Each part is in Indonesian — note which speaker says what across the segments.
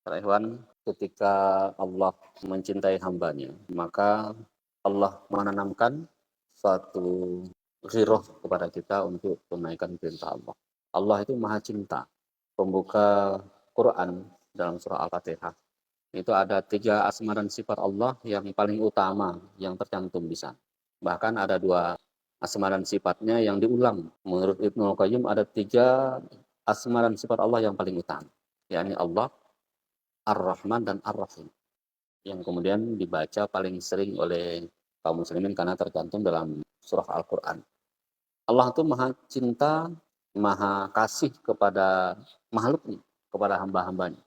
Speaker 1: Para ikhwan, ketika Allah mencintai hambanya, maka Allah menanamkan suatu ghirah kepada kita untuk menunaikan perintah Allah. Allah itu maha cinta. Pembuka Quran dalam surah Al-Fatihah, itu ada 3 asma dan sifat Allah yang paling utama yang tercantum di sana. Bahkan ada 2 asma dan sifatnya yang diulang. Menurut Ibnu Qayyim ada 3 asma dan sifat Allah yang paling utama, yakni Allah, Ar-Rahman, dan Ar-Rahim, yang kemudian dibaca paling sering oleh kaum muslimin karena tercantum dalam surah Al-Quran. Allah itu maha cinta, maha kasih kepada makhluknya, kepada hamba-hambanya.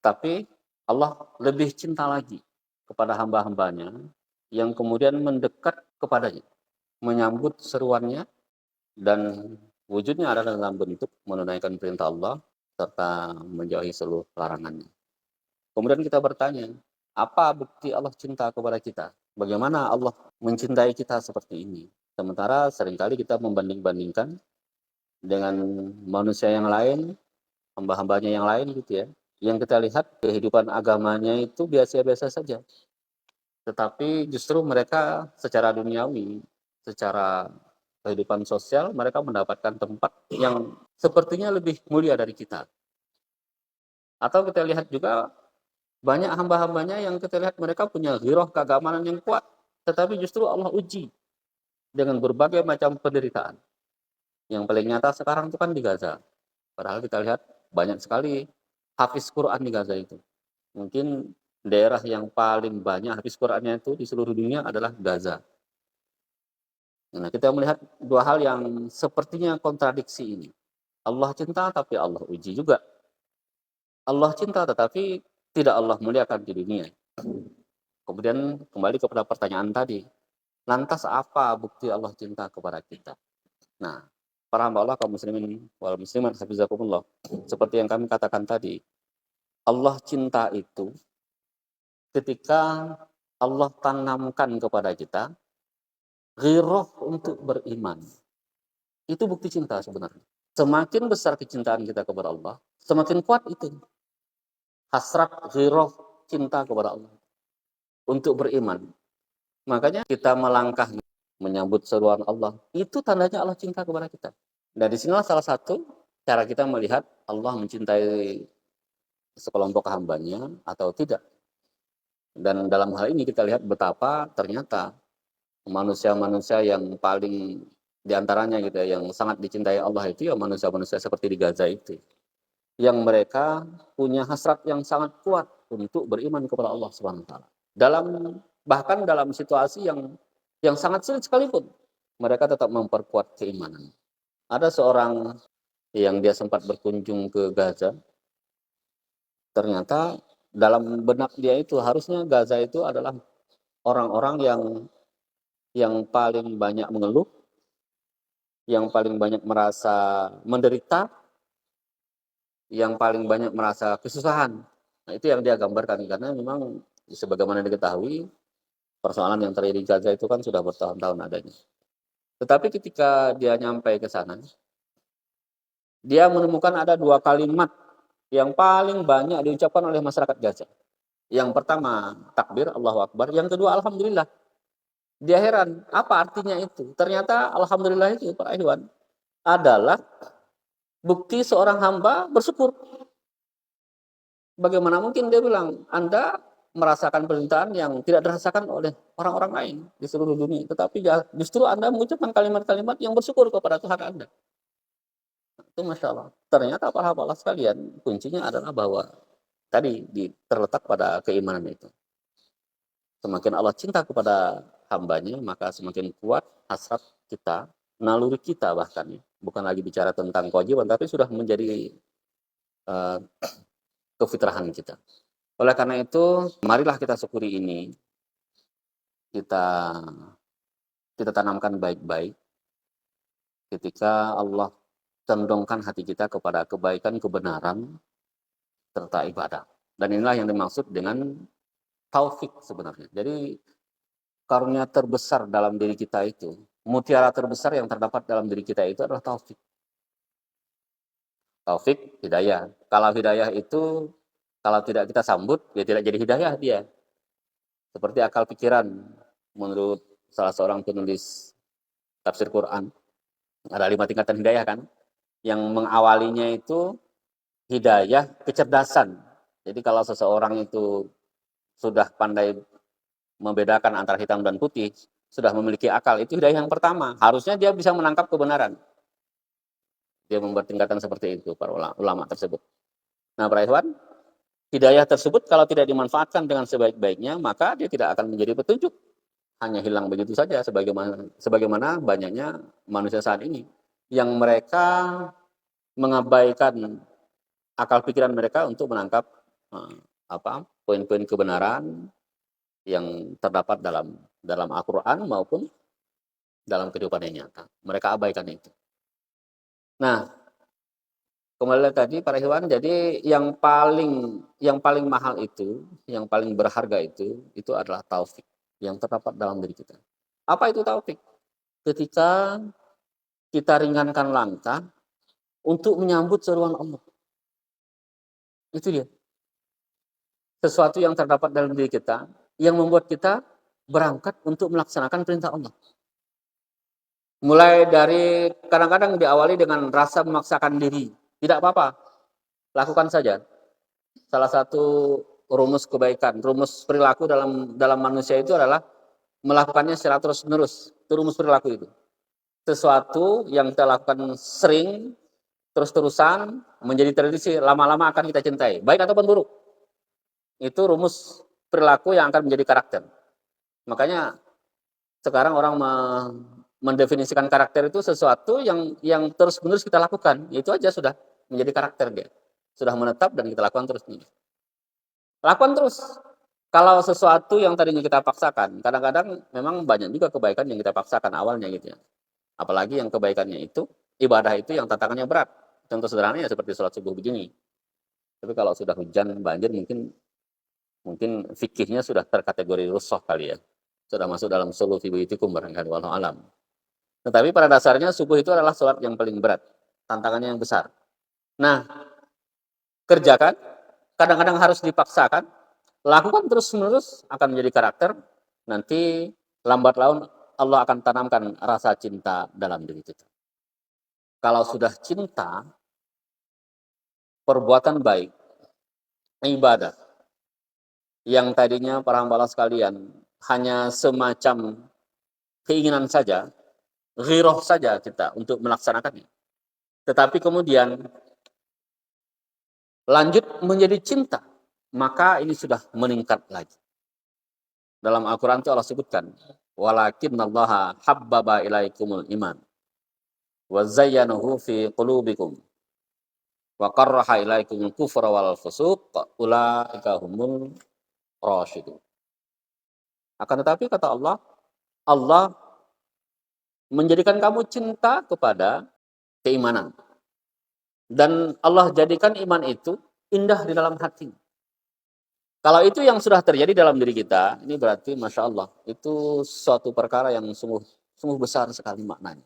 Speaker 1: Tapi Allah lebih cinta lagi kepada hamba-hambanya yang kemudian mendekat kepadanya, menyambut seruannya, dan wujudnya adalah dalam bentuk menunaikan perintah Allah serta menjauhi seluruh larangannya. Kemudian kita bertanya, apa bukti Allah cinta kepada kita? Bagaimana Allah mencintai kita seperti ini? Sementara seringkali kita membanding-bandingkan dengan manusia yang lain, hamba-hambanya yang lain gitu ya. Yang kita lihat kehidupan agamanya itu biasa-biasa saja. Tetapi justru mereka secara duniawi, secara kehidupan sosial, mereka mendapatkan tempat yang sepertinya lebih mulia dari kita. Atau kita lihat juga banyak hamba-hambanya yang kita lihat mereka punya ghirah keagamaan yang kuat, tetapi justru Allah uji dengan berbagai macam penderitaan. Yang paling nyata sekarang itu kan di Gaza. Padahal kita lihat banyak sekali hafiz Quran di Gaza itu. Mungkin daerah yang paling banyak hafiz Qurannya itu di seluruh dunia adalah Gaza. Nah, kita melihat 2 hal yang sepertinya kontradiksi ini. Allah cinta tapi Allah uji juga. Allah cinta tetapi tidak Allah muliakan di dunia. Kemudian kembali kepada pertanyaan tadi, lantas apa bukti Allah cinta kepada kita? Nah, para hamba Allah kaum muslimin wal muslimat hafizakumullah, seperti yang kami katakan tadi, Allah cinta itu ketika Allah tanamkan kepada kita ghirah untuk beriman. Itu bukti cinta sebenarnya. Semakin besar kecintaan kita kepada Allah, semakin kuat itu hasrat ghirah cinta kepada Allah untuk beriman. Makanya kita melangkah menyambut seruan Allah, itu tandanya Allah cinta kepada kita. Dan disinilah salah satu cara kita melihat Allah mencintai sekelompok hambanya atau tidak. Dan dalam hal ini kita lihat betapa ternyata manusia-manusia yang paling diantaranya gitu ya, yang sangat dicintai Allah itu ya manusia-manusia seperti di Gaza itu. Yang mereka punya hasrat yang sangat kuat untuk beriman kepada Allah Subhanahu wa taala. Bahkan dalam situasi yang sangat sulit sekalipun, mereka tetap memperkuat keimanan. Ada seorang yang dia sempat berkunjung ke Gaza, ternyata dalam benak dia itu harusnya Gaza itu adalah orang-orang yang paling banyak mengeluh, yang paling banyak merasa menderita, yang paling banyak merasa kesusahan. Nah, itu yang dia gambarkan karena memang sebagaimana diketahui persoalan yang terjadi di Gaza itu kan sudah bertahun-tahun adanya. Tetapi ketika dia nyampe ke sana, dia menemukan ada 2 kalimat yang paling banyak diucapkan oleh masyarakat Gaza. Yang pertama, takbir, Allahu Akbar. Yang kedua, Alhamdulillah. Dia heran, apa artinya itu? Ternyata Alhamdulillah itu, Pak Iwan, adalah bukti seorang hamba bersyukur. Bagaimana mungkin dia bilang, Anda merasakan penderitaan yang tidak dirasakan oleh orang-orang lain di seluruh dunia. Tetapi justru Anda mengucapkan kalimat-kalimat yang bersyukur kepada Tuhan Anda. Itu Masya Allah. Ternyata para hamba sekalian, kuncinya adalah bahwa tadi terletak pada keimanan itu. Semakin Allah cinta kepada hambanya, maka semakin kuat hasrat kita, naluri kita bahkan. Bukan lagi bicara tentang kewajiban, tapi sudah menjadi kefitrahan kita. Oleh karena itu, marilah kita syukuri ini. Kita tanamkan baik-baik ketika Allah condongkan hati kita kepada kebaikan, kebenaran, serta ibadah. Dan inilah yang dimaksud dengan taufik sebenarnya. Jadi karunia terbesar dalam diri kita itu, mutiara terbesar yang terdapat dalam diri kita itu adalah taufik. Taufik, hidayah. Kalau hidayah itu Kalau tidak kita sambut, ya tidak jadi hidayah dia. Seperti akal pikiran, menurut salah seorang penulis tafsir Quran. Ada 5 tingkatan hidayah kan? Yang mengawalinya itu hidayah kecerdasan. Jadi kalau seseorang itu sudah pandai membedakan antara hitam dan putih, sudah memiliki akal, itu hidayah yang pertama. Harusnya dia bisa menangkap kebenaran. Dia membuat tingkatan seperti itu, para ulama tersebut. Nah, para ikhwan, hidayah tersebut kalau tidak dimanfaatkan dengan sebaik-baiknya, maka dia tidak akan menjadi petunjuk. Hanya hilang begitu saja, sebagaimana banyaknya manusia saat ini. Yang mereka mengabaikan akal pikiran mereka untuk menangkap poin-poin kebenaran yang terdapat dalam Al-Quran maupun dalam kehidupan yang nyata. Mereka abaikan itu. Nah, kembali tadi para hewan, jadi yang paling mahal itu, yang paling berharga itu adalah taufik yang terdapat dalam diri kita. Apa itu taufik? Ketika kita ringankan langkah untuk menyambut seruan Allah. Itu dia. Sesuatu yang terdapat dalam diri kita yang membuat kita berangkat untuk melaksanakan perintah Allah. Mulai dari kadang-kadang diawali dengan rasa memaksakan diri. Tidak apa-apa, lakukan saja. Salah satu rumus kebaikan, rumus perilaku dalam manusia itu adalah melakukannya secara terus-menerus. Itu rumus perilaku itu. Sesuatu yang kita lakukan sering, terus-terusan, menjadi tradisi, lama-lama akan kita cintai. Baik ataupun buruk. Itu rumus perilaku yang akan menjadi karakter. Makanya sekarang orang mendefinisikan karakter itu sesuatu yang terus-menerus kita lakukan. Itu aja sudah menjadi karakter dia. Sudah menetap dan kita lakukan terus-menerus. Lakukan terus. Kalau sesuatu yang tadinya kita paksakan, kadang-kadang memang banyak juga kebaikan yang kita paksakan awalnya gitu ya. Apalagi yang kebaikannya itu, ibadah itu yang tantangannya berat. Contoh sederhananya seperti sholat subuh begini. Tapi kalau sudah hujan, banjir, mungkin fikihnya sudah terkategori rusuh kali ya. Sudah masuk dalam suluh fi buyutikum barangkali, wallahu alam. Tetapi pada dasarnya subuh itu adalah sholat yang paling berat. Tantangannya yang besar. Nah, kerjakan. Kadang-kadang harus dipaksakan. Lakukan terus-menerus akan menjadi karakter. Nanti lambat laun Allah akan tanamkan rasa cinta dalam diri kita. Kalau sudah cinta, perbuatan baik, ibadah, yang tadinya para hamba Allah sekalian hanya semacam keinginan saja, ghirah saja kita untuk melaksanakannya. Tetapi kemudian lanjut menjadi cinta, maka ini sudah meningkat lagi. Dalam Al-Quran itu Allah sebutkan, walakinnallaha habbaba ilaikumul iman wa zayyanahu fi qulubikum wa qarraha ilaikumul kufra wal fusuq ulaika humul rasyidun. Akan tetapi kata Allah, Allah menjadikan kamu cinta kepada keimanan. Dan Allah jadikan iman itu indah di dalam hati. Kalau itu yang sudah terjadi dalam diri kita, ini berarti Masya Allah, itu suatu perkara yang sungguh besar sekali maknanya.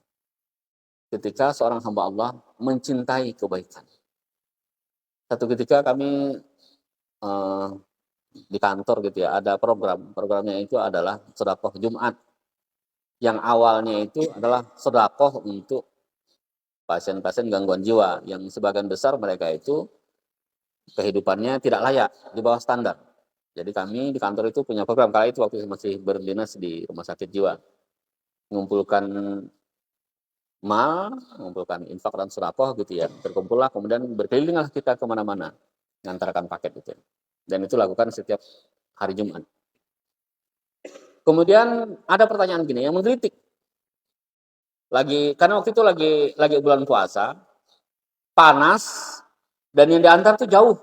Speaker 1: Ketika seorang hamba Allah mencintai kebaikan. Satu ketika kami di kantor gitu ya, ada programnya itu adalah sedekah Jumat. Yang awalnya itu adalah sedekah untuk pasien-pasien gangguan jiwa, yang sebagian besar mereka itu kehidupannya tidak layak, di bawah standar. Jadi kami di kantor itu punya program, kala itu waktu masih berdinas di rumah sakit jiwa, mengumpulkan mal, mengumpulkan infak dan sedekah gitu ya, terkumpullah, kemudian berkelilinglah kita kemana-mana, mengantarkan paket itu. Dan itu lakukan setiap hari Jumat. Kemudian ada pertanyaan gini yang menggelitik. Karena waktu itu lagi bulan puasa, panas, dan yang diantar tuh jauh.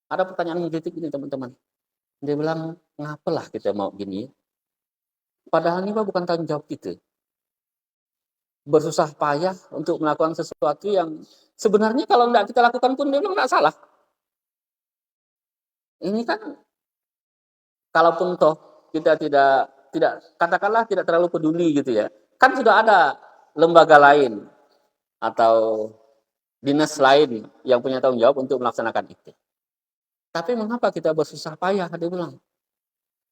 Speaker 1: Ada pertanyaan menggelitik ini teman-teman. Dia bilang, ngapalah kita mau gini? Padahal ini bukan tanggung jawab kita. Bersusah payah untuk melakukan sesuatu yang sebenarnya kalau tidak kita lakukan pun dia bilang tidak salah. Ini kan, kalaupun toh kita tidak katakanlah tidak terlalu peduli gitu ya. Kan sudah ada lembaga lain atau dinas lain yang punya tanggung jawab untuk melaksanakan itu. Tapi mengapa kita bersusah payah, dia bilang.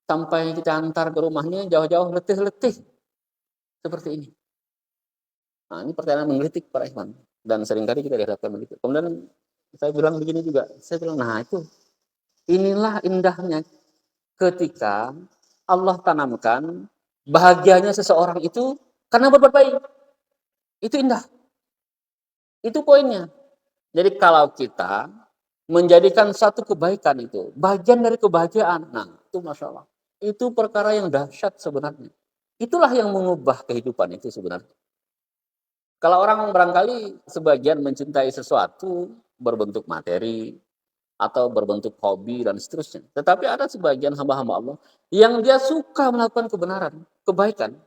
Speaker 1: Sampai kita antar ke rumahnya jauh-jauh letih-letih seperti ini. Nah, ini pertanyaan menggelitik para ikhwan. Dan seringkali kita dihadapkan begitu. Kemudian saya bilang begini juga. Saya bilang, nah itu, inilah indahnya ketika Allah tanamkan bahagianya seseorang itu karena berbuat baik. Itu indah. Itu poinnya. Jadi kalau kita menjadikan satu kebaikan itu bagian dari kebahagiaan, nah itu Masya Allah. Itu perkara yang dahsyat sebenarnya. Itulah yang mengubah kehidupan itu sebenarnya. Kalau orang barangkali sebagian mencintai sesuatu berbentuk materi atau berbentuk hobi dan seterusnya. Tetapi ada sebagian hamba-hamba Allah yang dia suka melakukan kebenaran, kebaikan.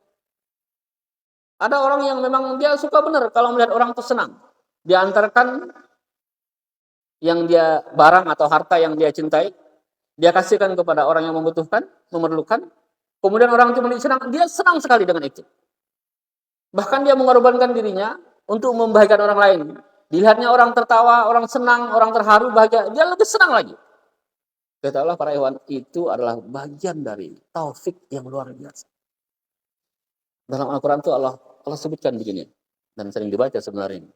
Speaker 1: Ada orang yang memang dia suka benar kalau melihat orang itu senang. Diantarkan yang dia barang atau harta yang dia cintai, dia kasihkan kepada orang yang membutuhkan, memerlukan. Kemudian orang itu menjadi senang, dia senang sekali dengan itu. Bahkan dia mengorbankan dirinya untuk membahagiakan orang lain. Dilihatnya orang tertawa, orang senang, orang terharu, bahagia, dia lebih senang lagi. Kata Allah para hewan itu adalah bagian dari taufik yang luar biasa. Dalam Al-Quran itu Allah sebutkan begini, dan sering dibaca sebenarnya.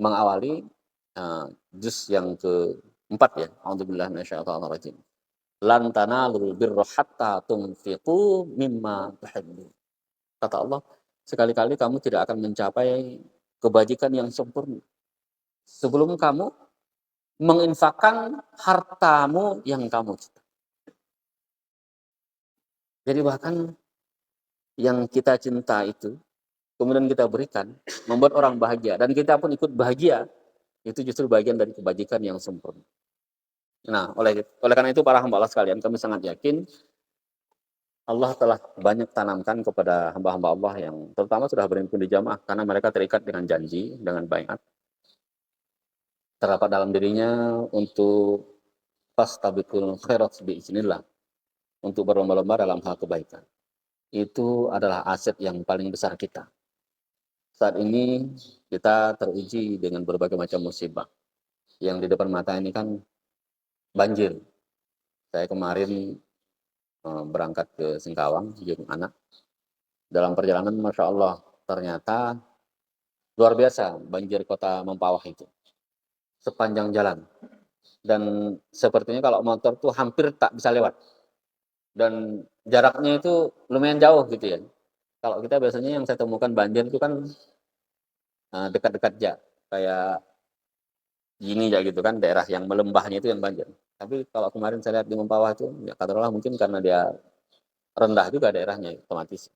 Speaker 1: Mengawali juz yang keempat ya. A'udzubillahi minasyaitonir rajim. Lan tanalul birra hatta tunfiqu mimma tuhibbun. Kata Allah, sekali-kali kamu tidak akan mencapai kebajikan yang sempurna sebelum kamu menginfakkan hartamu yang kamu cinta. Jadi bahkan yang kita cinta itu kemudian kita berikan membuat orang bahagia dan kita pun ikut bahagia, itu justru bagian dari kebajikan yang sempurna. Nah, oleh karena itu para hamba Allah sekalian, kami sangat yakin Allah telah banyak tanamkan kepada hamba-hamba Allah yang terutama sudah berhimpun di jamaah karena mereka terikat dengan janji, dengan baiat. Terdapat dalam dirinya untuk fastabiqul khairat biiznillah, untuk berlomba-lomba dalam hal kebaikan. Itu adalah aset yang paling besar kita. Saat ini kita teruji dengan berbagai macam musibah. Yang di depan mata ini kan banjir. Saya kemarin berangkat ke Singkawang, jemput anak. Dalam perjalanan, Masya Allah, ternyata luar biasa banjir kota Mempawah itu. Sepanjang jalan. Dan sepertinya kalau motor tuh hampir tak bisa lewat. Dan jaraknya itu lumayan jauh gitu ya. Kalau kita biasanya yang saya temukan banjir itu kan dekat-dekat aja. Kayak gini ya gitu kan, daerah yang melembahnya itu yang banjir. Tapi kalau kemarin saya lihat di Mempawah itu, ya katakanlah mungkin karena dia rendah juga daerahnya otomatis.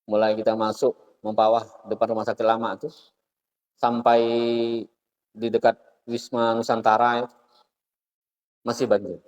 Speaker 1: Mulai kita masuk Mempawah depan rumah sakit lama itu sampai di dekat Wisma Nusantara itu, masih banjir.